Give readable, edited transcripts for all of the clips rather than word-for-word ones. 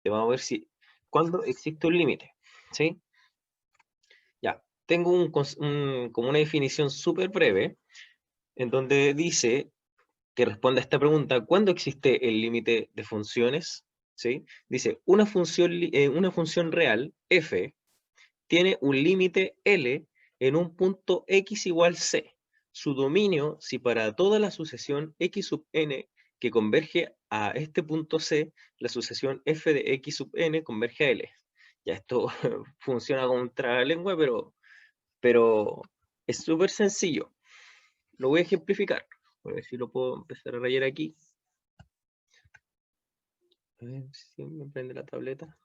Vamos a ver si, cuándo existe un límite, ¿sí? Ya, tengo como una definición súper breve, en donde dice, que responde a esta pregunta, ¿cuándo existe el límite de funciones? ¿Sí? Dice, una función real, f, tiene un límite L en un punto x igual c. Su dominio, si para toda la sucesión x sub n que converge a este punto c, la sucesión f de x sub n converge a L. Ya esto funciona contra la lengua, pero es súper sencillo. Lo voy a ejemplificar. A ver si lo puedo empezar a rayar aquí. A ver si me prende la tableta.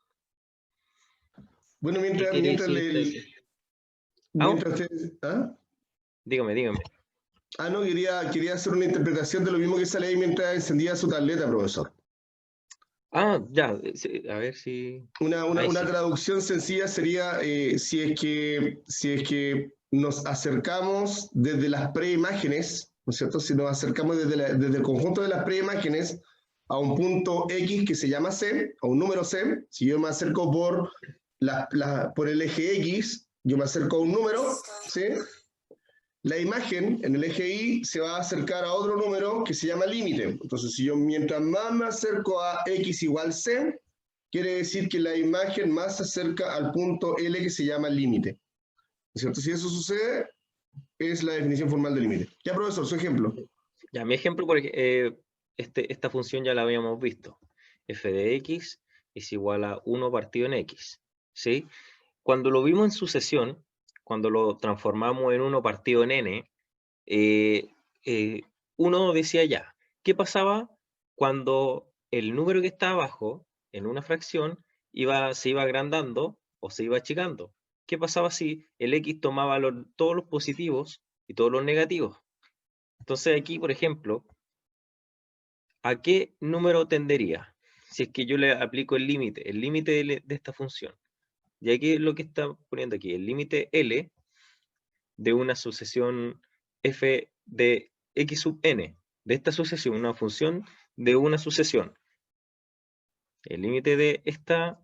Bueno, ¿Qué mientras quiere decir ¿ah? Dígame. No, quería hacer una interpretación de lo mismo que sale ahí mientras encendía su tableta, profesor. Ya, sí, a ver si... Ahí Una sí. traducción sencilla sería si es que nos acercamos desde las preimágenes, ¿no es cierto? Si nos acercamos desde el conjunto de las preimágenes a un punto X que se llama C, a un número C, si yo me acerco por el eje X, yo me acerco a un número, ¿sí? La imagen en el eje Y se va a acercar a otro número que se llama límite. Entonces, si yo mientras más me acerco a X igual C, quiere decir que la imagen más se acerca al punto L que se llama límite. ¿Cierto? Si eso sucede, es la definición formal de límite. Ya, profesor, su ejemplo. Ya, mi ejemplo, porque esta función ya la habíamos visto. F de X es igual a 1 partido en X. ¿Sí? Cuando lo vimos en sucesión, cuando lo transformamos en 1 partido en N, uno decía ya, ¿qué pasaba cuando el número que está abajo, en una fracción, se iba agrandando o se iba achicando? ¿Qué pasaba si el X tomaba todos los positivos y todos los negativos? Entonces aquí, por ejemplo, ¿a qué número tendería? Si es que yo le aplico el límite de esta función. Y aquí es lo que está poniendo aquí, el límite L de una sucesión f de x sub n, de esta sucesión, una función de una sucesión. El límite de esta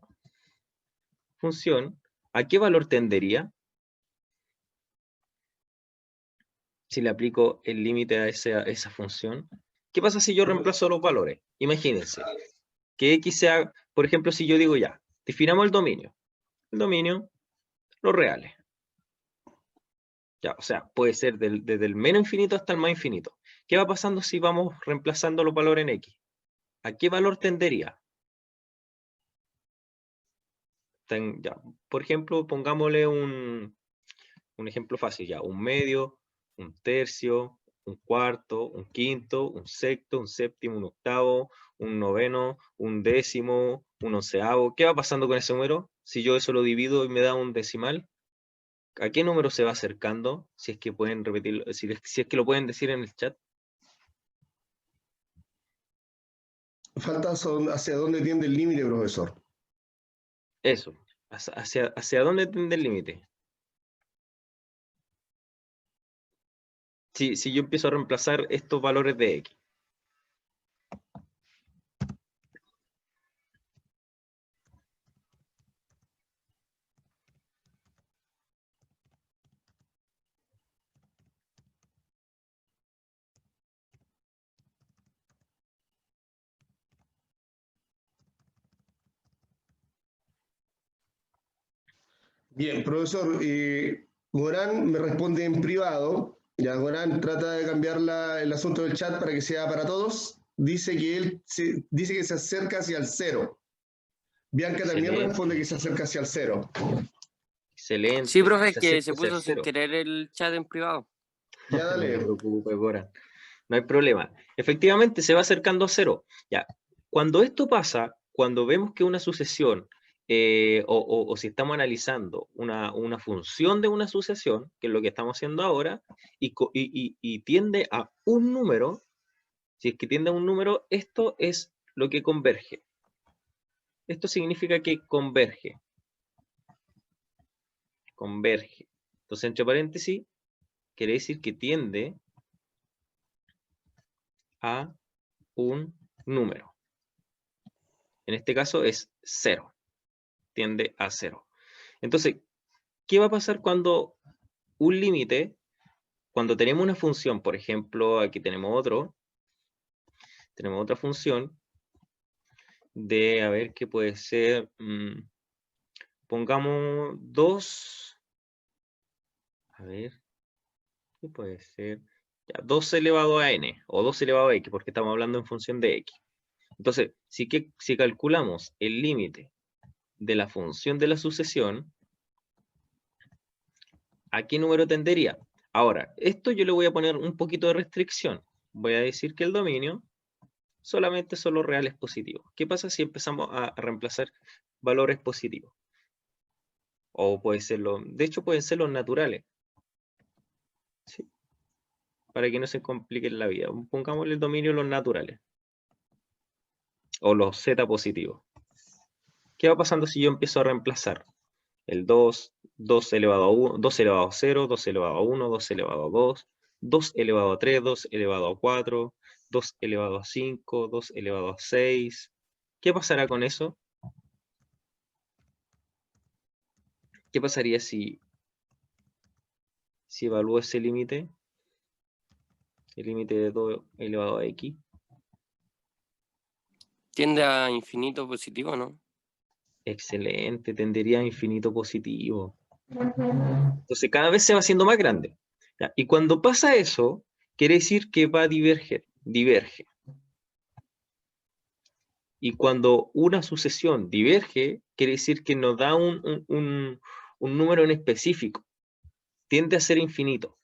función, ¿a qué valor tendería? Si le aplico el límite a esa función. ¿Qué pasa si yo reemplazo los valores? Imagínense que x sea, por ejemplo, si yo digo ya, definamos el dominio, los reales. Ya, o sea, puede ser desde el menos infinito hasta el más infinito. ¿Qué va pasando si vamos reemplazando los valores en x? ¿A qué valor tendería? Ya, por ejemplo, pongámosle un ejemplo fácil, ya, un medio, un tercio, un cuarto, un quinto, un sexto, un séptimo, un octavo, un noveno, un décimo, un onceavo. ¿Qué va pasando con ese número? Si yo eso lo divido y me da un decimal, ¿a qué número se va acercando? Si es que pueden repetirlo, si es que lo pueden decir en el chat. Falta hacia dónde tiende el límite, profesor. Eso, ¿hacia dónde tiende el límite? Si yo empiezo a reemplazar estos valores de x. Bien, profesor, Gorán me responde en privado. Ya, Gorán trata de cambiar el asunto del chat para que sea para todos. Dice que dice que se acerca hacia el cero. Bianca también Excelente, responde que se acerca hacia el cero. Sí, excelente. profe, es Se que acerca se hacia el puso sin cero. querer el chat en privado. Ya, No te dale. preocupes, Goran. No hay problema. Efectivamente, se va acercando a cero. Ya, cuando esto pasa, cuando vemos que una sucesión, o si estamos analizando una función de una sucesión, que es lo que estamos haciendo ahora, y tiende a un número, si es que tiende a un número, esto es lo que converge. Esto significa que converge. Converge. Entonces, entre paréntesis, quiere decir que tiende a un número. En este caso es 0. Tiende a 0. Entonces, ¿qué va a pasar cuando un límite, cuando tenemos una función, por ejemplo, aquí tenemos otra función de, a ver, ¿qué puede ser? Pongamos 2, a ver, ¿qué puede ser? Ya, 2 elevado a n, o 2 elevado a x, porque estamos hablando en función de x. Entonces, si calculamos el límite de la función de la sucesión, ¿a qué número tendería? Ahora, esto yo le voy a poner un poquito de restricción. Voy a decir que el dominio solamente son los reales positivos. ¿Qué pasa si empezamos a reemplazar valores positivos? O puede ser de hecho pueden ser los naturales. ¿Sí? Para que no se complique la vida. Pongámosle el dominio los naturales. O los z positivos. ¿Qué va pasando si yo empiezo a reemplazar? El 2, 2 elevado a 1, 2 elevado a 0, 2 elevado a 1, 2 elevado a 2, 2 elevado a 3, 2 elevado a 4, 2 elevado a 5, 2 elevado a 6. ¿Qué pasará con eso? ¿Qué pasaría si evalúo ese límite? El límite de 2 elevado a x. Tiende a infinito positivo, ¿no? Excelente, tendería a infinito positivo. Entonces cada vez se va haciendo más grande. ¿Ya? Y cuando pasa eso, quiere decir que va a diverge. Y cuando una sucesión diverge, quiere decir que nos da un número en específico. Tiende a ser infinito.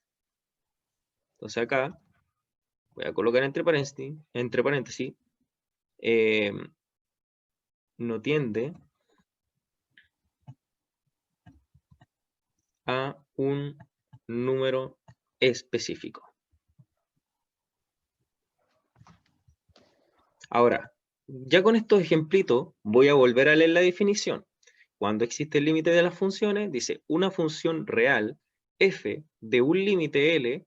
Entonces acá, voy a colocar entre paréntesis, no tiende a un número específico. Ahora, ya con estos ejemplitos, voy a volver a leer la definición. Cuando existe el límite de las funciones, dice una función real f de un límite L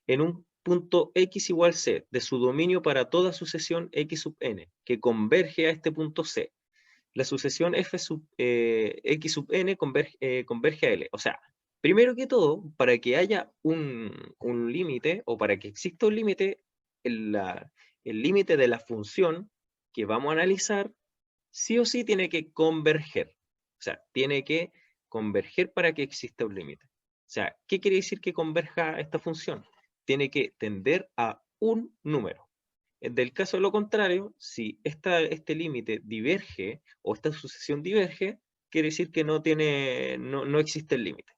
en un punto x igual c de su dominio para toda sucesión x sub n que converge a este punto c. La sucesión f sub x sub n converge a L. O sea, primero que todo, para que haya un límite o para que exista un límite, el límite de la función que vamos a analizar sí o sí tiene que converger. O sea, tiene que converger para que exista un límite. O sea, ¿qué quiere decir que converja esta función? Tiene que tender a un número. Del caso de lo contrario, si este límite diverge o esta sucesión diverge, quiere decir que no existe el límite.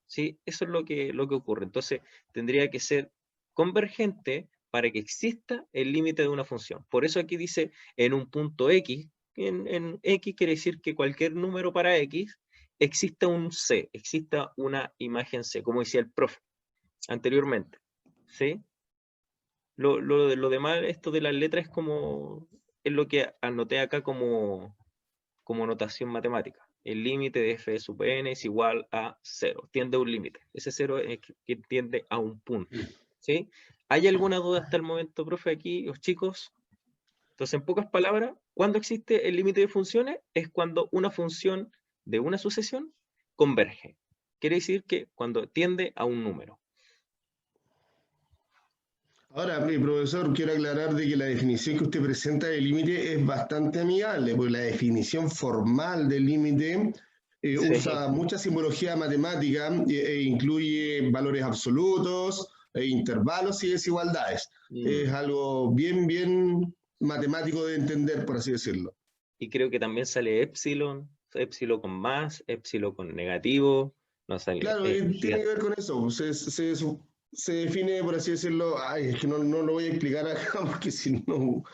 ¿Sí? Eso es lo que ocurre. Entonces, tendría que ser convergente para que exista el límite de una función. Por eso aquí dice en un punto X, en X quiere decir que cualquier número para X exista un C, exista una imagen C, como decía el profe anteriormente. ¿Sí? Lo demás, esto de las letras es lo que anoté acá como notación matemática. El límite de f sub n es igual a 0. Tiende a un límite. Ese 0 es que tiende a un punto. ¿Sí? ¿Hay alguna duda hasta el momento, profe, aquí, los chicos? Entonces, en pocas palabras, ¿cuándo existe el límite de funciones? Es cuando una función de una sucesión converge. Quiere decir que cuando tiende a un número. Ahora, mi profesor, quiero aclarar de que la definición que usted presenta del límite es bastante amigable, porque la definición formal del límite Sí. usa mucha simbología matemática e incluye valores absolutos, intervalos y desigualdades. Es algo bien matemático de entender, por así decirlo. Y creo que también sale épsilon con más, épsilon con negativo, no sale. Claro, tiene que ver con eso. Se define, por así decirlo, ay, es que no lo voy a explicar acá porque si no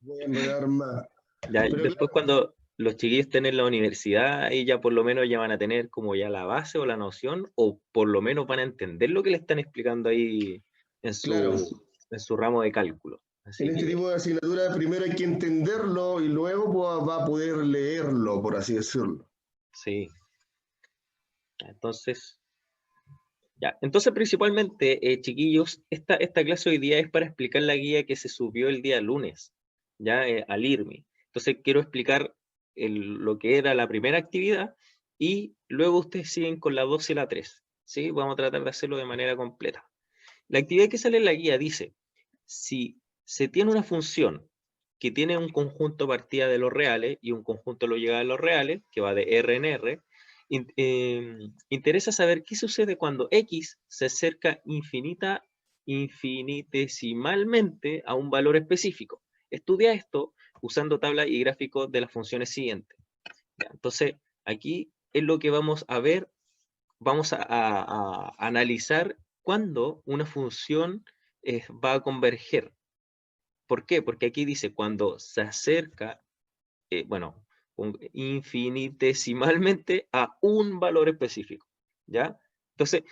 voy a enredar más. Ya, Pero después claro, cuando los chiquillos estén en la universidad, ahí ya por lo menos ya van a tener como ya la base o la noción, o por lo menos van a entender lo que le están explicando ahí en claro, su ramo de cálculo. en Así este que tipo de asignatura primero hay que entenderlo y luego va a poder leerlo, por así decirlo. sí. Entonces, ya. Entonces principalmente, chiquillos, esta clase hoy día es para explicar la guía que se subió el día lunes, ya al IRMI. Entonces quiero explicar lo que era la primera actividad y luego ustedes siguen con la 2 y la 3. ¿Sí? Vamos a tratar de hacerlo de manera completa. La actividad que sale en la guía dice, si se tiene una función que tiene un conjunto partida de los reales y un conjunto de llegada de los reales, que va de R en R, interesa saber qué sucede cuando X se acerca infinitesimalmente a un valor específico. Estudia esto usando tablas y gráficos de las funciones siguientes. Entonces, aquí es lo que vamos a ver, vamos a analizar cuándo una función va a converger. ¿Por qué? Porque aquí dice cuando se acerca, infinitesimalmente a un valor específico, ¿ya? Entonces,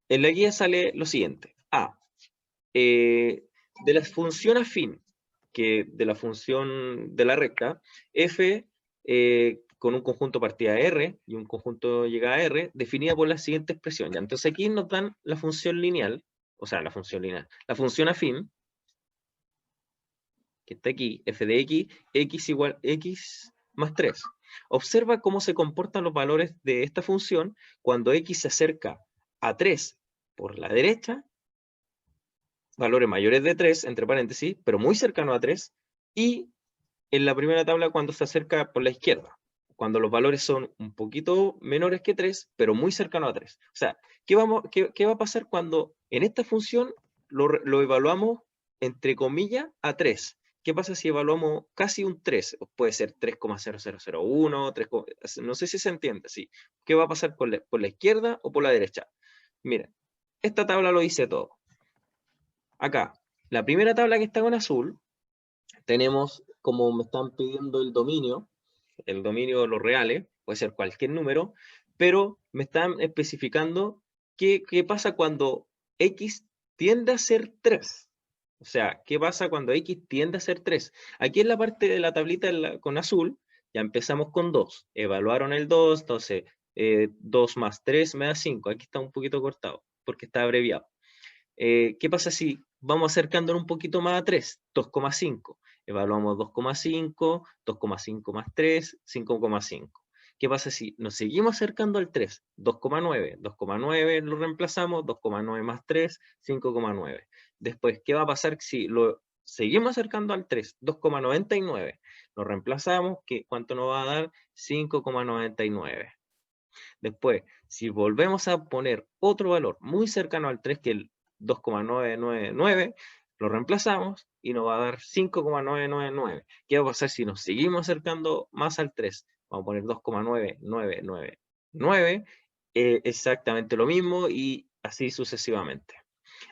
en la guía sale lo siguiente. De la función afín, que de la función de la recta, f con un conjunto partida R y un conjunto llegada a R, definida por la siguiente expresión. ¿Ya? Entonces aquí nos dan la función lineal, la función afín, que está aquí, f de x igual x más 3. Observa cómo se comportan los valores de esta función cuando x se acerca a 3 por la derecha, valores mayores de 3, entre paréntesis, pero muy cercano a 3, y en la primera tabla cuando se acerca por la izquierda, cuando los valores son un poquito menores que 3, pero muy cercano a 3. O sea, ¿qué va a pasar cuando en esta función lo evaluamos entre comillas a 3? ¿Qué pasa si evaluamos casi un 3? Puede ser 3,0001, no sé si se entiende, sí. ¿Qué va a pasar por la izquierda o por la derecha? Miren, esta tabla lo dice todo. Acá, la primera tabla que está con azul, tenemos, como me están pidiendo el dominio de los reales, puede ser cualquier número, pero me están especificando qué pasa cuando x tiende a ser 3. O sea, ¿qué pasa cuando x tiende a ser 3? Aquí en la parte de la tablita con azul, ya empezamos con 2. Evaluaron el 2, entonces 2 más 3 me da 5. Aquí está un poquito cortado, porque está abreviado. ¿Qué pasa si vamos acercándonos un poquito más a 3? 2,5. Evaluamos 2,5, 2,5 más 3, 5,5. ¿Qué pasa si nos seguimos acercando al 3? 2,9. 2,9 lo reemplazamos, 2,9 más 3, 5,9. Después, ¿qué va a pasar si lo seguimos acercando al 3? 2,99. Lo reemplazamos, ¿cuánto nos va a dar? 5,99. Después, si volvemos a poner otro valor muy cercano al 3, que el 2,999, lo reemplazamos y nos va a dar 5,999. ¿Qué va a pasar si nos seguimos acercando más al 3? Vamos a poner 2,9999, exactamente lo mismo y así sucesivamente.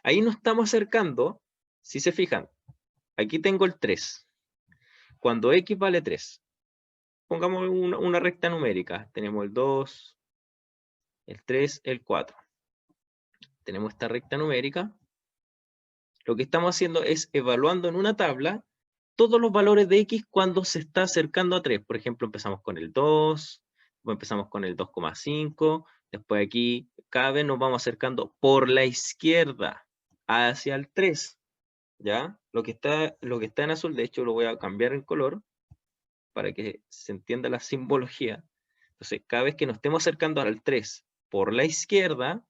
Ahí nos estamos acercando, si se fijan, aquí tengo el 3. Cuando x vale 3, pongamos una recta numérica, tenemos el 2, el 3, el 4. Tenemos esta recta numérica. Lo que estamos haciendo es evaluando en una tabla todos los valores de x cuando se está acercando a 3. Por ejemplo, empezamos con el 2, empezamos con el 2,5, después aquí cada vez nos vamos acercando por la izquierda hacia el 3. ¿Ya? Lo que está en azul, de hecho lo voy a cambiar en color para que se entienda la simbología. Entonces, cada vez que nos estemos acercando al 3 por la izquierda,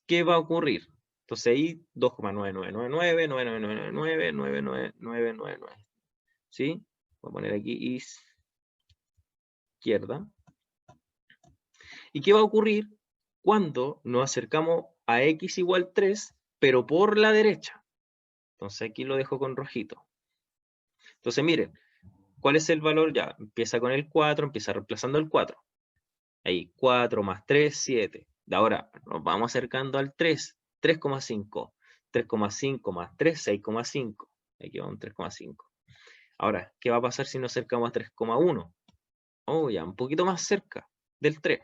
¿qué va a ocurrir? Entonces ahí 2,9999, 9999, 99999. ¿Sí? Voy a poner aquí izquierda. ¿Y qué va a ocurrir cuando nos acercamos a x igual 3, pero por la derecha? Entonces aquí lo dejo con rojito. Entonces miren, ¿cuál es el valor? Ya, empieza con el 4, empieza reemplazando el 4. Ahí, 4 más 3, 7. De ahora nos vamos acercando al 3, 3,5. 3,5 más 3, 6,5. Aquí va un 3,5. Ahora, ¿qué va a pasar si nos acercamos a 3,1? Oh, ya, un poquito más cerca del 3.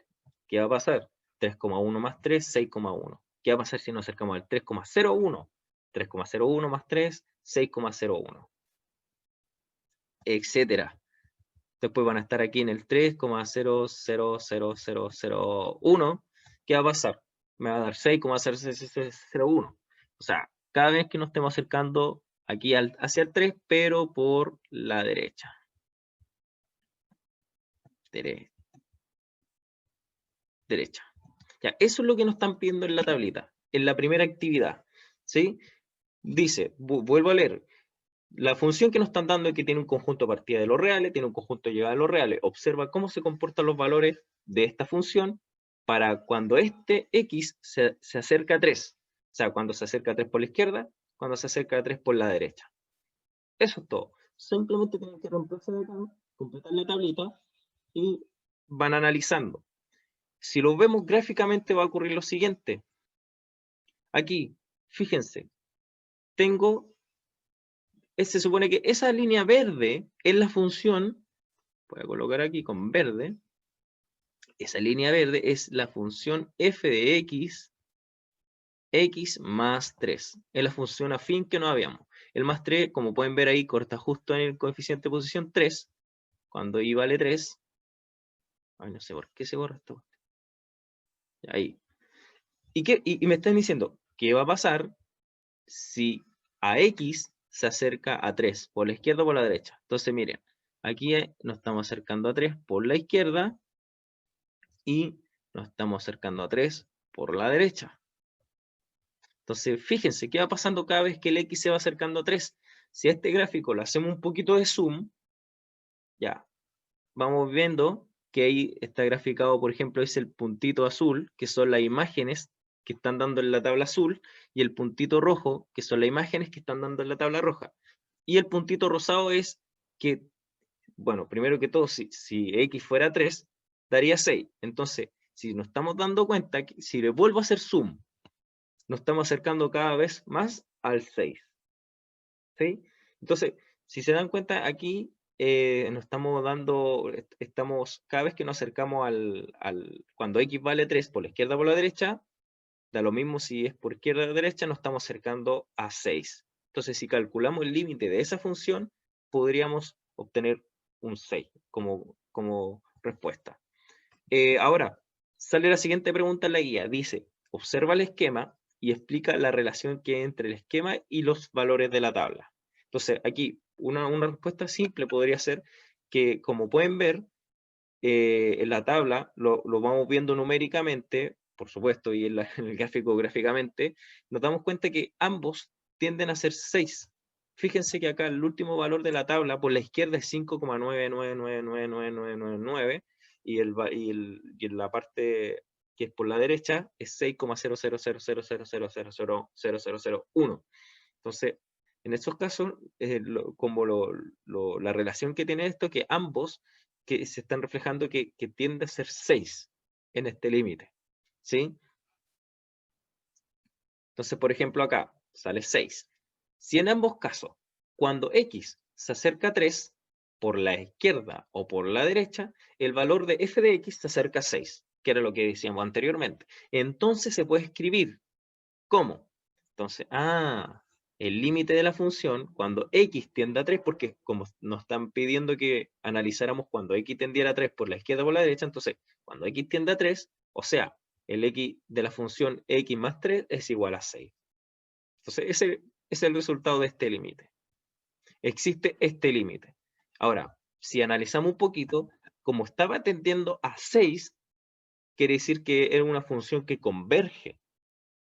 ¿Qué va a pasar? 3,1 más 3, 6,1. ¿Qué va a pasar si nos acercamos al 3,01? 3,01 más 3, 6,01. Etcétera. Después van a estar aquí en el 3,000001. ¿Qué va a pasar? Me va a dar 6,0001. O sea, cada vez que nos estemos acercando aquí hacia el 3, pero por la derecha. Derecha. Ya, eso es lo que nos están pidiendo en la tablita, en la primera actividad, ¿sí? Dice, vuelvo a leer, la función que nos están dando es que tiene un conjunto a partida de los reales, tiene un conjunto llegada a los reales. Observa cómo se comportan los valores de esta función para cuando este x se acerca a 3. O sea, cuando se acerca a 3 por la izquierda, cuando se acerca a 3 por la derecha. Eso es todo. Simplemente tienen que reemplazar acá, completar la tablita y van analizando. Si lo vemos gráficamente va a ocurrir lo siguiente. Aquí, fíjense, se supone que esa línea verde es la función, voy a colocar aquí con verde, esa línea verde es la función f de x, x más 3. Es la función afín que no habíamos. El más 3, como pueden ver ahí, corta justo en el coeficiente de posición 3, cuando y vale 3. Ay, no sé por qué se borra esto. Ahí. Y me están diciendo, ¿qué va a pasar si a x se acerca a 3, por la izquierda o por la derecha? Entonces, miren, aquí nos estamos acercando a 3 por la izquierda y nos estamos acercando a 3 por la derecha. Entonces, fíjense, ¿qué va pasando cada vez que el x se va acercando a 3? Si a este gráfico le hacemos un poquito de zoom, ya, vamos viendo que ahí está graficado, por ejemplo, es el puntito azul, que son las imágenes que están dando en la tabla azul, y el puntito rojo, que son las imágenes que están dando en la tabla roja. Y el puntito rosado es que, bueno, primero que todo, si x fuera 3, daría 6. Entonces, si nos estamos dando cuenta, si le vuelvo a hacer zoom, nos estamos acercando cada vez más al 6. ¿Sí? Entonces, si se dan cuenta, aquí nos estamos dando, cada vez que nos acercamos cuando x vale 3 por la izquierda o por la derecha, da lo mismo si es por izquierda o derecha, nos estamos acercando a 6. Entonces, si calculamos el límite de esa función, podríamos obtener un 6 como respuesta. Ahora, sale la siguiente pregunta en la guía. Dice, observa el esquema y explica la relación que hay entre el esquema y los valores de la tabla. Entonces, aquí una respuesta simple podría ser que, como pueden ver, en la tabla lo vamos viendo numéricamente, por supuesto, y en el gráfico gráficamente, nos damos cuenta que ambos tienden a ser 6. Fíjense que acá el último valor de la tabla por la izquierda es 5,9999999 y en la parte que es por la derecha es 6,0000000000001. Entonces, en esos casos, la relación que tiene esto, que ambos que se están reflejando que tiende a ser 6 en este límite, ¿sí? Entonces, por ejemplo, acá sale 6. Si en ambos casos, cuando x se acerca a 3, por la izquierda o por la derecha, el valor de f de x se acerca a 6, que era lo que decíamos anteriormente. Entonces se puede escribir, ¿cómo? Entonces, el límite de la función, cuando x tiende a 3, porque como nos están pidiendo que analizáramos cuando x tendiera a 3 por la izquierda o por la derecha, entonces, cuando x tiende a 3, o sea, el x de la función x más 3 es igual a 6. Entonces, ese es el resultado de este límite. Existe este límite. Ahora, si analizamos un poquito, como estaba tendiendo a 6, quiere decir que era una función que converge,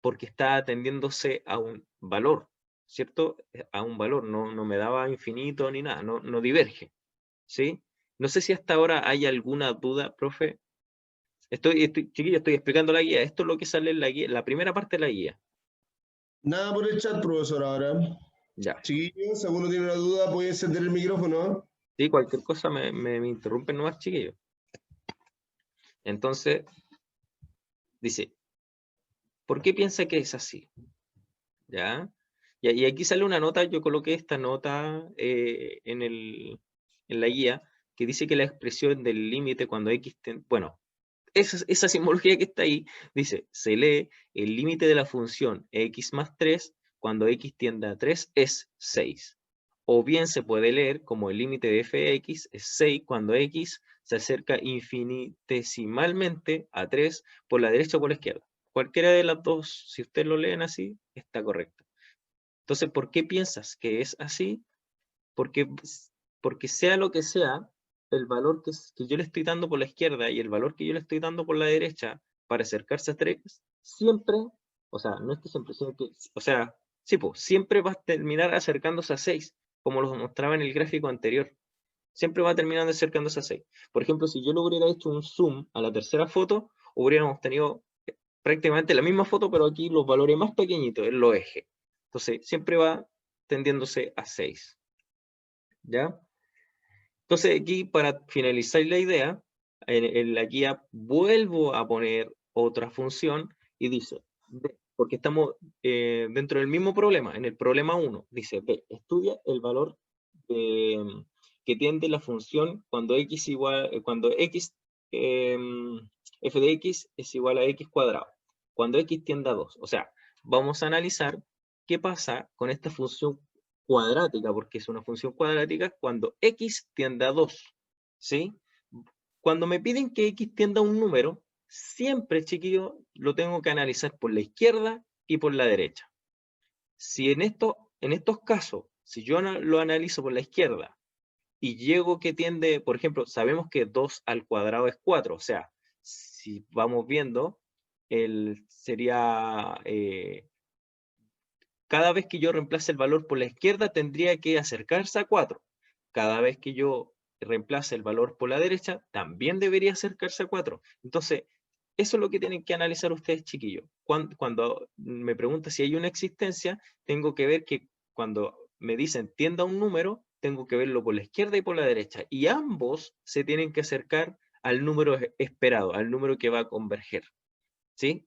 porque está atendiéndose a un valor, ¿cierto? A un valor, no me daba infinito ni nada, no diverge, ¿sí? No sé si hasta ahora hay alguna duda, profe. Chiquillo, estoy explicando la guía. Esto es lo que sale en la guía, la primera parte de la guía. Nada por el chat, profesor, ahora. Ya. Chiquillos, si alguno tiene una duda, puede encender el micrófono. Sí, cualquier cosa me interrumpen nomás, chiquillo. Entonces, dice, ¿por qué piensa que es así? ¿Ya? Y aquí sale una nota, yo coloqué esta nota en la guía, que dice que la expresión del límite cuando x, bueno, esa simbología que está ahí, dice, se lee el límite de la función x más 3 cuando x tiende a 3 es 6. O bien se puede leer como el límite de f de x es 6 cuando x se acerca infinitesimalmente a 3 por la derecha o por la izquierda. Cualquiera de las dos, si ustedes lo leen así, está correcto. Entonces, ¿por qué piensas que es así? Porque sea lo que sea, el valor que yo le estoy dando por la izquierda y el valor que yo le estoy dando por la derecha para acercarse a 3, siempre, o sea, no es que siempre, sino que, o sea, sí, pues, siempre va a terminar acercándose a 6, como lo mostraba en el gráfico anterior. Siempre va terminando acercándose a 6. Por ejemplo, si yo le hubiera hecho un zoom a la tercera foto, hubiéramos tenido prácticamente la misma foto, pero aquí los valores más pequeñitos en los ejes. Entonces, siempre va tendiéndose a 6. ¿Ya? Entonces, aquí, para finalizar la idea, en la guía vuelvo a poner otra función y dice, porque estamos dentro del mismo problema, en el problema 1, dice, B, estudia el valor que tiende la función cuando x igual, cuando x, f de x es igual a x cuadrado, cuando x tiende a 2. O sea, vamos a analizar qué pasa con esta función cuadrática, porque es una función cuadrática cuando x tiende a 2, ¿sí? Cuando me piden que x tienda a un número, siempre, chiquillo, lo tengo que analizar por la izquierda y por la derecha. Si en estos casos, si yo lo analizo por la izquierda y llego que tiende, por ejemplo, sabemos que 2 al cuadrado es 4, o sea, si vamos viendo, sería... cada vez que yo reemplace el valor por la izquierda tendría que acercarse a 4. Cada vez que yo reemplace el valor por la derecha, también debería acercarse a 4. Entonces, eso es lo que tienen que analizar ustedes, chiquillos. Cuando me preguntan si hay una existencia, tengo que ver que cuando me dicen tienda un número, tengo que verlo por la izquierda y por la derecha. Y ambos se tienen que acercar al número esperado, al número que va a converger. ¿Sí?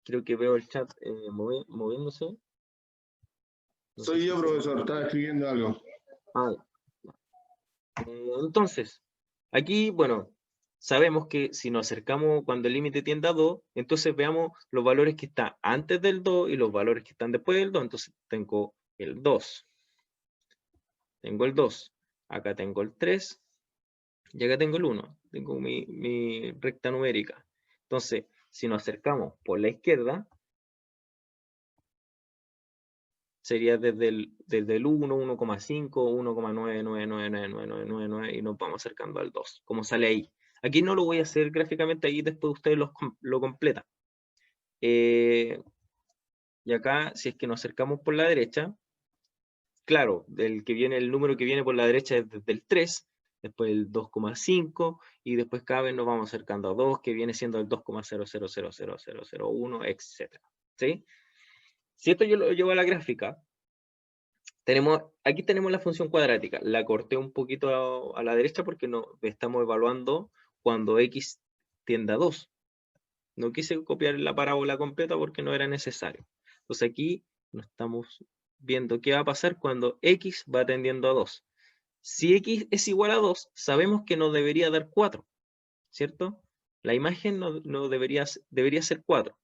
Creo que veo el chat moviéndose. No sé Soy si yo, profesor, estaba escribiendo algo. Entonces, aquí, bueno, sabemos que si nos acercamos cuando el límite tiende a 2, entonces veamos los valores que están antes del 2 y los valores que están después del 2. Entonces tengo el 2, tengo el 2, acá tengo el 3 y acá tengo el 1. Tengo mi recta numérica. Entonces, si nos acercamos por la izquierda, sería desde el 1, 1,5, 1,9999999 y nos vamos acercando al 2, como sale ahí. Aquí no lo voy a hacer gráficamente, ahí después ustedes lo completan. Y acá, si es que nos acercamos por la derecha, claro, el número que viene por la derecha es desde el 3, después el 2,5, y después cada vez nos vamos acercando a 2, que viene siendo el 2,0000001, etc. ¿Sí? Si esto yo lo llevo a la gráfica, aquí tenemos la función cuadrática. La corté un poquito a la derecha porque no estamos evaluando cuando x tiende a 2. No quise copiar la parábola completa porque no era necesario. Entonces aquí nos estamos viendo qué va a pasar cuando x va tendiendo a 2. Si x es igual a 2, sabemos que nos debería dar 4, ¿cierto? La imagen no debería ser 4.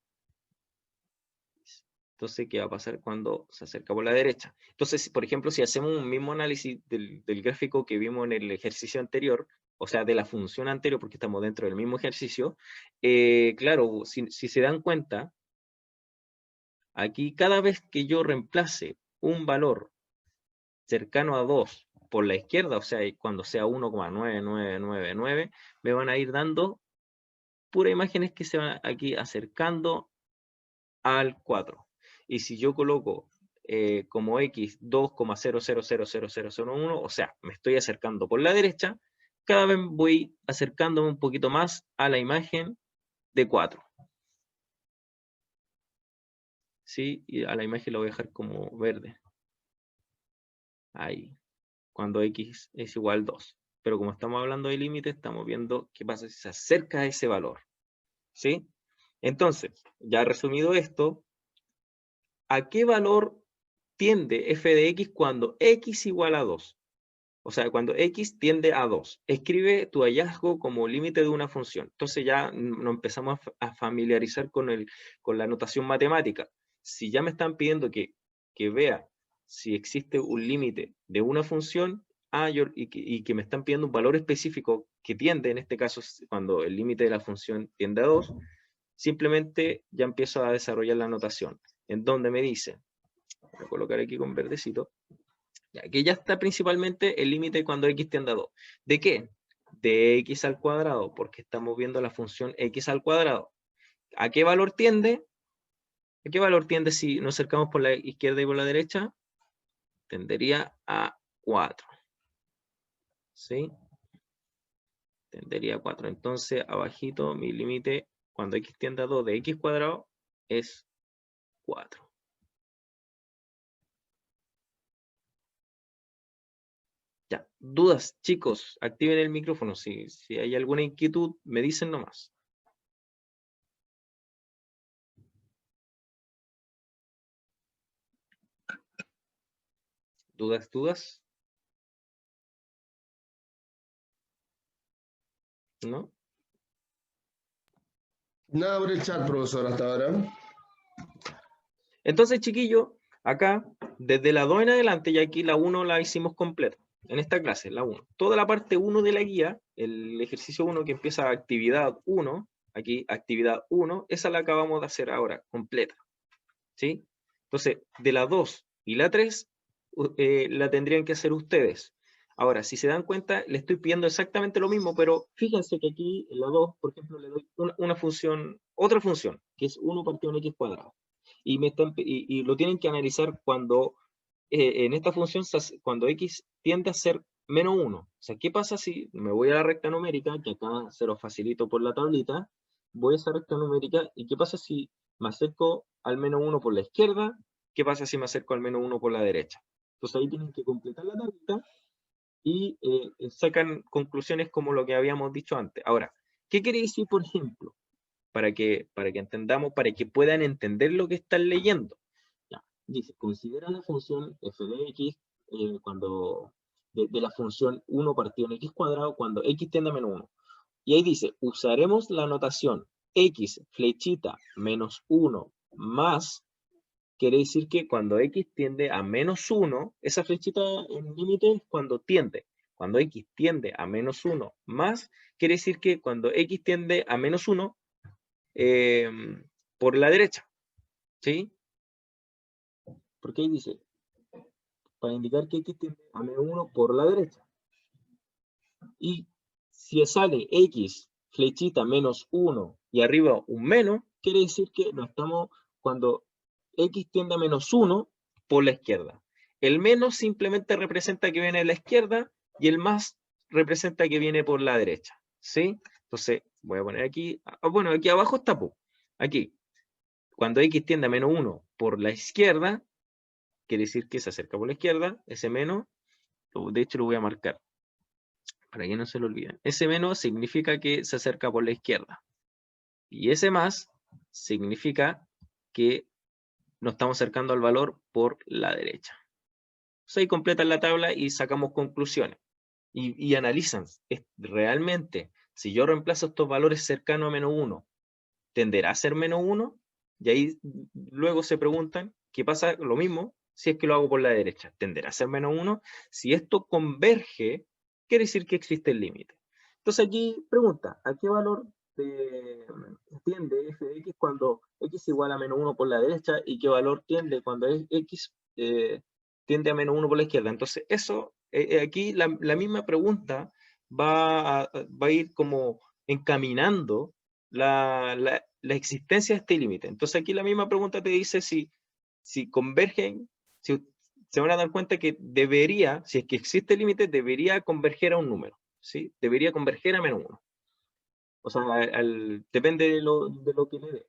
Entonces, ¿qué va a pasar cuando se acerca por la derecha? Entonces, por ejemplo, si hacemos un mismo análisis del gráfico que vimos en el ejercicio anterior, o sea, de la función anterior, porque estamos dentro del mismo ejercicio, claro, si se dan cuenta, aquí cada vez que yo reemplace un valor cercano a 2 por la izquierda, o sea, cuando sea 1,9999, me van a ir dando puras imágenes que se van aquí acercando al 4. Y si yo coloco como x 2,00000001, o sea, me estoy acercando por la derecha, cada vez voy acercándome un poquito más a la imagen de 4. ¿Sí? Y a la imagen la voy a dejar como verde. Ahí. Cuando x es igual a 2. Pero como estamos hablando de límite, estamos viendo qué pasa si se acerca a ese valor. ¿Sí? Entonces, ya resumido esto, ¿a qué valor tiende f de x cuando x igual a 2? O sea, cuando x tiende a 2. Escribe tu hallazgo como límite de una función. Entonces ya nos empezamos a familiarizar con la notación matemática. Si ya me están pidiendo que vea si existe un límite de una función, y que me están pidiendo un valor específico que tiende, en este caso, cuando el límite de la función tiende a 2, simplemente ya empiezo a desarrollar la notación, en donde me dice Voy a colocar aquí con verdecito. Ya, que ya está principalmente el límite cuando x tiende a 2. ¿De qué? De x al cuadrado, porque estamos viendo la función x al cuadrado. ¿A qué valor tiende? ¿A qué valor tiende si nos acercamos por la izquierda y por la derecha? Tendería a 4. ¿Sí? Tendería a 4. Entonces, abajito, mi límite, cuando x tiende a 2 de x cuadrado, es 4. Ya, dudas, chicos, activen el micrófono. Si hay alguna inquietud, me dicen nomás. ¿Dudas, dudas? ¿No? Nada por el chat, profesor, hasta ahora. Entonces, chiquillo, acá, desde la 2 en adelante, y aquí la 1 la hicimos completa. En esta clase, la 1. Toda la parte 1 de la guía, el ejercicio 1 que empieza actividad 1, aquí actividad 1, esa la acabamos de hacer ahora, completa. ¿Sí? Entonces, de la 2 y la 3, la tendrían que hacer ustedes. Ahora, si se dan cuenta, le estoy pidiendo exactamente lo mismo, pero fíjense que aquí en la 2, por ejemplo, le doy una función, otra función, que es 1 partido en x cuadrado. Y lo tienen que analizar cuando en esta función, cuando x tiende a ser menos 1. O sea, ¿qué pasa si me voy a la recta numérica, que acá se lo facilito por la tablita, voy a esa recta numérica, y qué pasa si me acerco al menos 1 por la izquierda? ¿Qué pasa si me acerco al menos 1 por la derecha? Entonces ahí tienen que completar la tablita y sacan conclusiones como lo que habíamos dicho antes. Ahora, ¿qué quiere decir, por ejemplo? Para que entendamos, para que puedan entender lo que están leyendo. Ya, dice, considera la función f de x cuando de la función 1 partido en x cuadrado cuando x tiende a menos 1. Y ahí dice, usaremos la notación x flechita menos 1 más, quiere decir que cuando x tiende a menos 1, esa flechita en límite es cuando tiende. Cuando x tiende a menos 1 más, quiere decir que cuando x tiende a menos 1, por la derecha, ¿sí? Porque ahí dice, para indicar que x tiende a menos 1 por la derecha. Y si sale x flechita menos 1 y arriba un menos, quiere decir que no estamos cuando x tiende a menos 1 por la izquierda. El menos simplemente representa que viene a la izquierda y el más representa que viene por la derecha, ¿sí? Entonces, voy a poner aquí, bueno, aquí abajo está, aquí. Cuando x tiende a menos 1 por la izquierda, quiere decir que se acerca por la izquierda, ese menos, de hecho lo voy a marcar, para que no se lo olviden. Ese menos significa que se acerca por la izquierda. Y ese más significa que nos estamos acercando al valor por la derecha. Entonces ahí completan la tabla y sacamos conclusiones. Y analizan, realmente, si yo reemplazo estos valores cercanos a menos 1, ¿tenderá a ser menos 1? Y ahí luego se preguntan, ¿qué pasa? Lo mismo si es que lo hago por la derecha. ¿Tenderá a ser menos 1? Si esto converge, quiere decir que existe el límite. Entonces aquí pregunta, ¿a qué valor tiende f de x cuando x igual a menos 1 por la derecha? ¿Y qué valor tiende cuando x tiende a menos 1 por la izquierda? Entonces eso, aquí la misma pregunta va a ir como encaminando la existencia de este límite. Entonces aquí la misma pregunta te dice si convergen, si se van a dar cuenta que debería, si es que existe el límite, debería converger a un número, ¿sí? Debería converger a menos 1. O sea, depende de lo que le dé.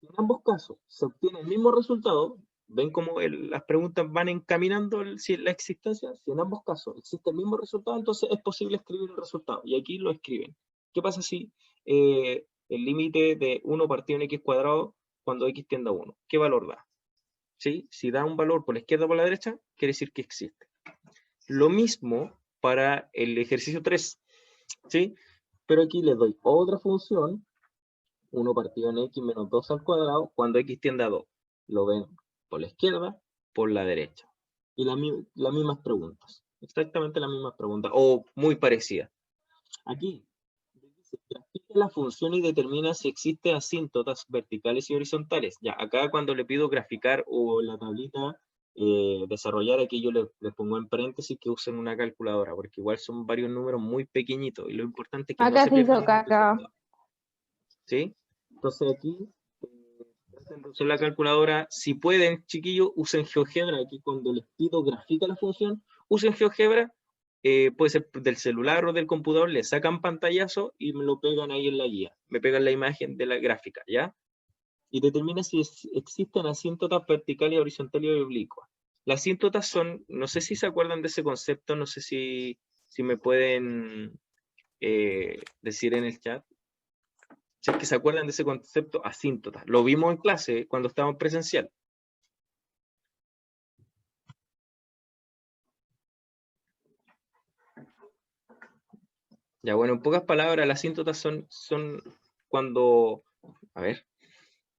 En ambos casos se obtiene el mismo resultado. ¿Ven cómo las preguntas van encaminando la existencia? Si en ambos casos existe el mismo resultado, entonces es posible escribir el resultado. Y aquí lo escriben. ¿Qué pasa si el límite de 1 partido en x cuadrado cuando x tiende a 1? ¿Qué valor da? ¿Sí? Si da un valor por la izquierda o por la derecha, quiere decir que existe. Lo mismo para el ejercicio 3. ¿Sí? Pero aquí le doy otra función, 1 partido en x menos 2 al cuadrado, cuando x tiende a 2. Lo ven por la izquierda, por la derecha. Y las mismas preguntas. Exactamente las mismas preguntas, o muy parecidas. Aquí, dice, grafica la función y determina si existe asíntotas verticales y horizontales. Ya, acá cuando le pido graficar o la tablita desarrollar, aquí yo les pongo en paréntesis que usen una calculadora, porque igual son varios números muy pequeñitos, y lo importante es que no Acá se se hizo pierdan en el caca. resultado. ¿Sí? Entonces aquí, traten de usar la calculadora. Si pueden, chiquillos, usen GeoGebra. Aquí cuando les pido grafica la función, usen GeoGebra. Puede ser del celular o del computador, le sacan pantallazo y me lo pegan ahí en la guía. Me pegan la imagen de la gráfica, ¿ya? Y determina si existen asíntotas vertical y horizontal y oblicua. Las asíntotas son, no sé si se acuerdan de ese concepto, no sé si me pueden decir en el chat. Si es que se acuerdan de ese concepto, asíntota. Lo vimos en clase cuando estábamos presencial. Ya, bueno, en pocas palabras, las asíntotas son cuando, a ver,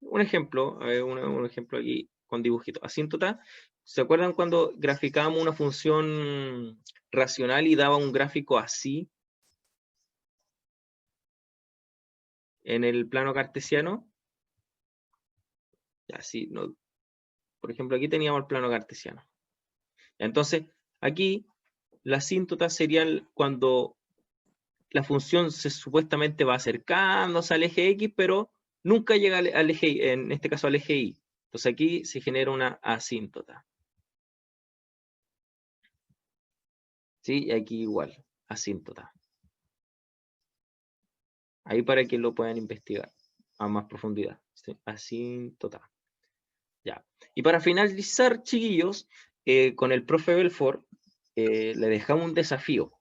un ejemplo, a ver, un ejemplo aquí con dibujito. Asíntota, ¿se acuerdan cuando graficábamos una función racional y daba un gráfico así en el plano cartesiano? Así, no. Por ejemplo, aquí teníamos el plano cartesiano. Entonces, aquí la asíntota sería cuando la función supuestamente va acercándose al eje X, pero nunca llega al eje Y, en este caso al eje Y. Entonces aquí se genera una asíntota. ¿Sí? Y aquí igual, asíntota. Ahí para que lo puedan investigar a más profundidad. ¿Sí? Asíntota. Ya. Y para finalizar, chiquillos, con el profe Belfort, le dejamos un desafío.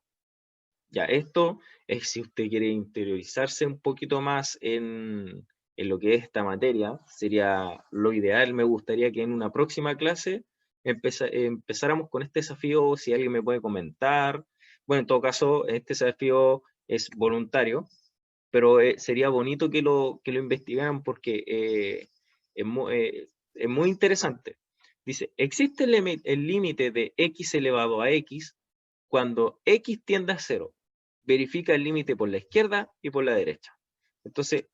Ya, esto es si usted quiere interiorizarse un poquito más en lo que es esta materia, sería lo ideal. Me gustaría que en una próxima clase empezáramos con este desafío, si alguien me puede comentar. Bueno, en todo caso, este desafío es voluntario, pero sería bonito que lo investigaran porque es muy interesante. Dice, existe el límite de x elevado a x cuando x tiende a 0. Verifica el límite por la izquierda y por la derecha. Entonces,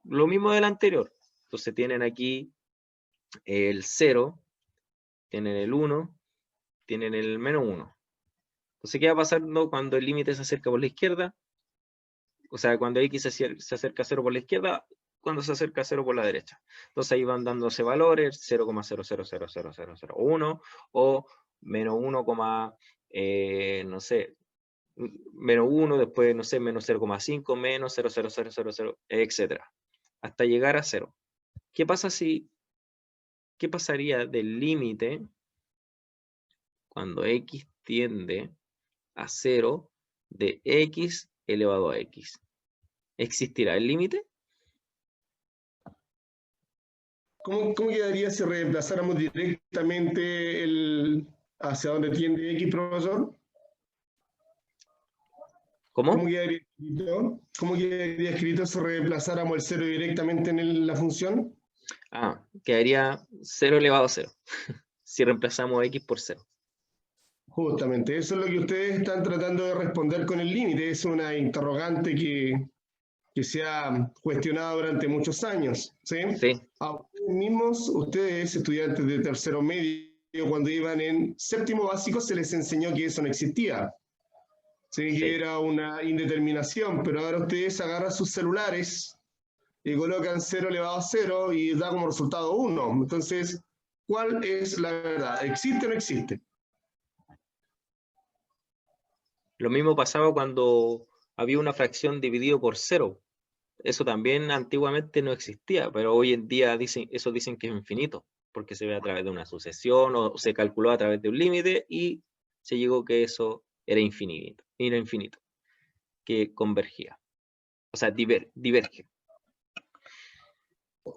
lo mismo del anterior. Entonces tienen aquí el 0, tienen el 1, tienen el menos 1. Entonces, ¿qué va pasando cuando el límite se acerca por la izquierda? O sea, cuando x se acerca a 0 por la izquierda, cuando se acerca a 0 por la derecha. Entonces ahí van dándose valores, 0,000001 o menos 1, no sé, menos 1, después, no sé, menos 0,5, menos 0,0000, etc. Hasta llegar a 0. ¿Qué pasaría del límite cuando x tiende a 0 de x elevado a x? ¿Existirá el límite? ¿Cómo quedaría si reemplazáramos directamente hacia donde tiende X, profesor? ¿Cómo? ¿Cómo quedaría escrito si reemplazáramos el 0 directamente en la función? Quedaría 0 elevado a 0. Si reemplazamos x por 0. Justamente, eso es lo que ustedes están tratando de responder con el límite. Es una interrogante que se ha cuestionado durante muchos años. ¿Sí? Sí. A ustedes mismos, ustedes estudiantes de tercero medio, cuando iban en séptimo básico, se les enseñó que eso no existía. ¿Sí? Sí. Que era una indeterminación, pero ahora ustedes agarran sus celulares y colocan 0 elevado a 0 y da como resultado 1. Entonces, ¿cuál es la verdad? ¿Existe o no existe? Lo mismo pasaba cuando había una fracción dividido por 0. Eso también antiguamente no existía, pero hoy en día dicen que es infinito, porque se ve a través de una sucesión o se calculó a través de un límite y se llegó que eso era infinito, que convergía. O sea, diverge.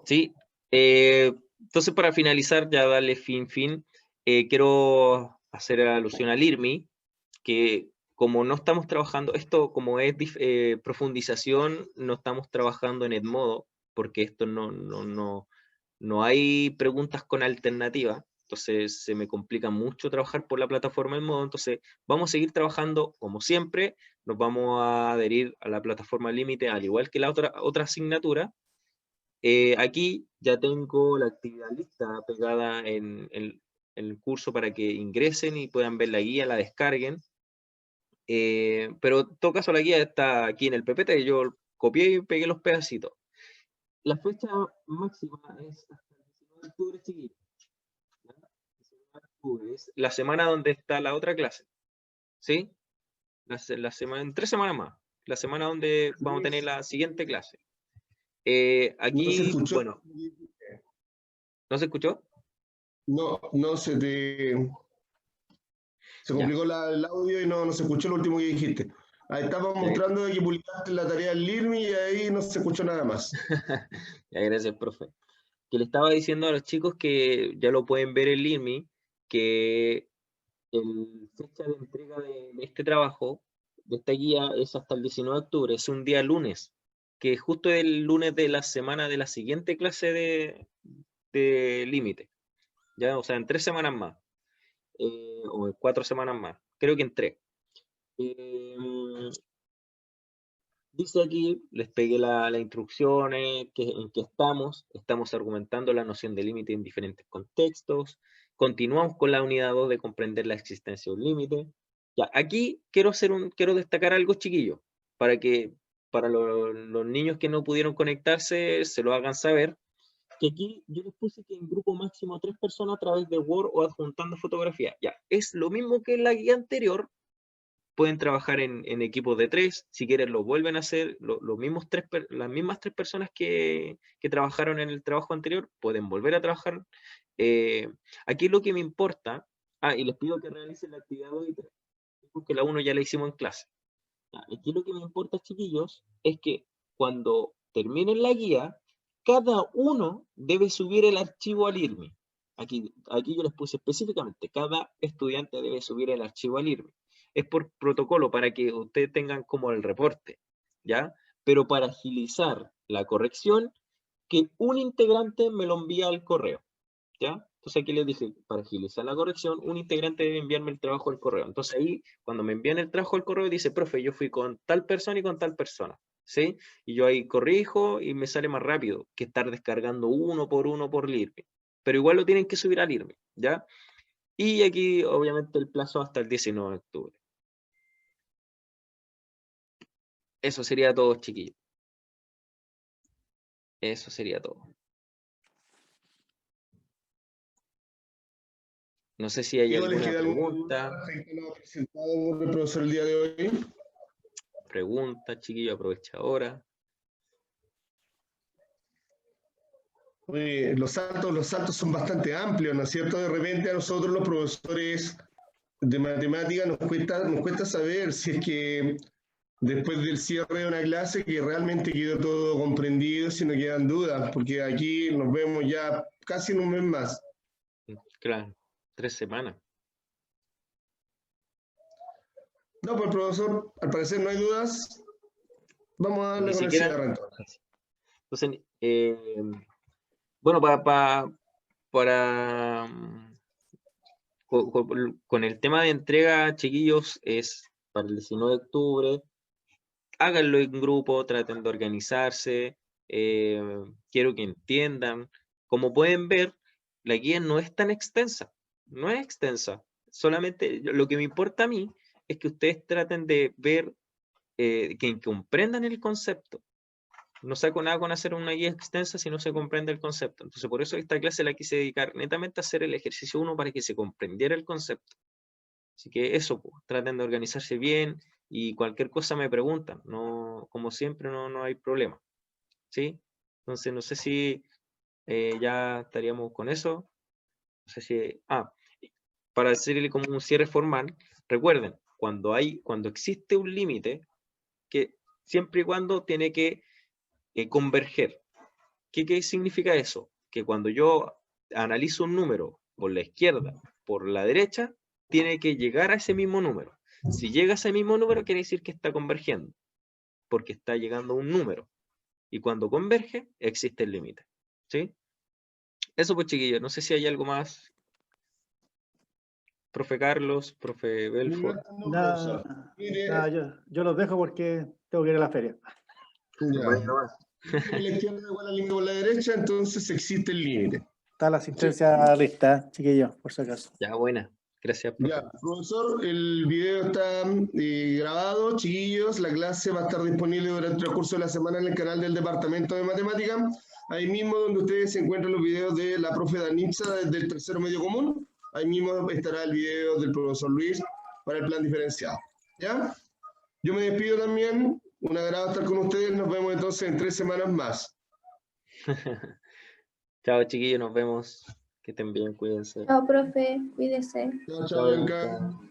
¿Sí? Entonces, para finalizar, ya darle fin, quiero hacer alusión al IRMI, que como no estamos trabajando, esto como es profundización, no estamos trabajando en Edmodo, porque esto no hay preguntas con alternativa, entonces se me complica mucho trabajar por la plataforma Edmodo, entonces vamos a seguir trabajando como siempre, nos vamos a adherir a la plataforma Límite, al igual que la otra asignatura. Aquí ya tengo la actividad lista pegada el curso para que ingresen y puedan ver la guía, la descarguen. Pero en todo caso la guía está aquí en el PPT, yo copié y pegué los pedacitos. La fecha máxima es hasta el 19 de octubre, chiquillos. ¿Ya? 19 de octubre es la semana donde está la otra clase, ¿sí? La semana, en 3 semanas más, la semana donde vamos a tener la siguiente clase. No se Aquí, escuchó. bueno, ¿no se escuchó? No se te... Se Ya. complicó el audio y no se escuchó lo último que dijiste. Ahí estaba Ya. mostrando de que publicaste la tarea del LIRMI y ahí no se escuchó nada más. Ya, gracias, profe. Que le estaba diciendo a los chicos que ya lo pueden ver en LIRMI, que el fecha de entrega de este trabajo, de esta guía, es hasta el 19 de octubre, es un día lunes, que es justo el lunes de la semana de la siguiente clase de límite, ¿ya? O sea, en 3 semanas más, o en 4 semanas más, creo que en 3. Dice aquí, les pegué las instrucciones, en que estamos argumentando la noción de límite en diferentes contextos, continuamos con la unidad 2 de comprender la existencia de un límite. Ya, aquí quiero destacar algo, chiquillo, para los niños que no pudieron conectarse se lo hagan saber, que aquí yo les puse que en grupo máximo 3 personas a través de Word o adjuntando fotografía. Ya, es lo mismo que en la guía anterior. Pueden trabajar en equipos de 3, si quieren lo vuelven a hacer, las mismas 3 personas que trabajaron en el trabajo anterior, pueden volver a trabajar. Aquí lo que me importa, y les pido que realicen la actividad 2 y 3, porque la 1 ya la hicimos en clase. Aquí lo que me importa, chiquillos, es que cuando terminen la guía, cada uno debe subir el archivo al IRMI. Aquí yo les puse específicamente, cada estudiante debe subir el archivo al IRMI. Es por protocolo, para que ustedes tengan como el reporte, ¿ya? Pero para agilizar la corrección, que un integrante me lo envía al correo, ¿ya? Entonces aquí les dije, para agilizar la corrección, un integrante debe enviarme el trabajo al correo. Entonces ahí, cuando me envían el trabajo al correo, dice, profe, yo fui con tal persona y con tal persona, ¿sí? Y yo ahí corrijo y me sale más rápido que estar descargando uno por LIRMI. Pero igual lo tienen que subir al LIRMI, ¿ya? Y aquí, obviamente, el plazo hasta el 19 de octubre. Eso sería todo, chiquillos. Eso sería todo. No sé si hay Diego, ¿les alguna queda alguna duda pregunta. respecto a lo presentado por el profesor el día de hoy? Pregunta, chiquillo, aprovecha ahora. Los saltos son bastante amplios, ¿no es cierto? De repente a nosotros los profesores de matemáticas nos cuesta saber si es que después del cierre de una clase que realmente quedó todo comprendido, si no quedan dudas, porque aquí nos vemos ya casi en un mes más. Claro, 3 semanas. No, pues profesor, al parecer no hay dudas. Vamos a darle Ni con el siquiera. cierre entonces. Entonces, bueno, para con el tema de entrega, chiquillos, es para el 19 de octubre. Háganlo en grupo, traten de organizarse. Quiero que entiendan. Como pueden ver, la guía no es tan extensa. No es extensa. Solamente lo que me importa a mí es que ustedes traten de ver, que comprendan el concepto. No saco nada con hacer una guía extensa si no se comprende el concepto. Entonces, por eso esta clase la quise dedicar netamente a hacer el ejercicio 1 para que se comprendiera el concepto. Así que eso, pues, traten de organizarse bien y cualquier cosa me preguntan. No, como siempre, no hay problema. ¿Sí? Entonces, no sé si ya estaríamos con eso. No sé si... para hacerle como un cierre formal, recuerden, cuando existe un límite, que siempre y cuando tiene que converger. ¿Qué significa eso? Que cuando yo analizo un número por la izquierda, por la derecha, tiene que llegar a ese mismo número. Si llega a ese mismo número, quiere decir que está convergiendo, porque está llegando a un número. Y cuando converge, existe el límite. ¿Sí? Eso pues, chiquillos. No sé si hay algo más. Profe Carlos, profe Belfort. No, profesor. Yo los dejo porque tengo que ir a la feria. Ya. La izquierda igual al límite por la derecha, entonces existe el límite. Está la asistencia lista, chiquillos, por si acaso. Ya, buena. Gracias, profe. Ya, profesor, el video está grabado, chiquillos. La clase va a estar disponible durante el transcurso de la semana en el canal del Departamento de Matemática. Ahí mismo donde ustedes se encuentran los videos de la profe Danitza desde el tercero medio común. Ahí mismo estará el video del profesor Luis para el plan diferenciado. ¿Ya? Yo me despido también. Un agrado estar con ustedes. Nos vemos entonces en 3 semanas más. Chao, chiquillos, nos vemos. Que estén bien, cuídense. Chao, profe, cuídese. Chao, chao, Chao, Bianca. chao.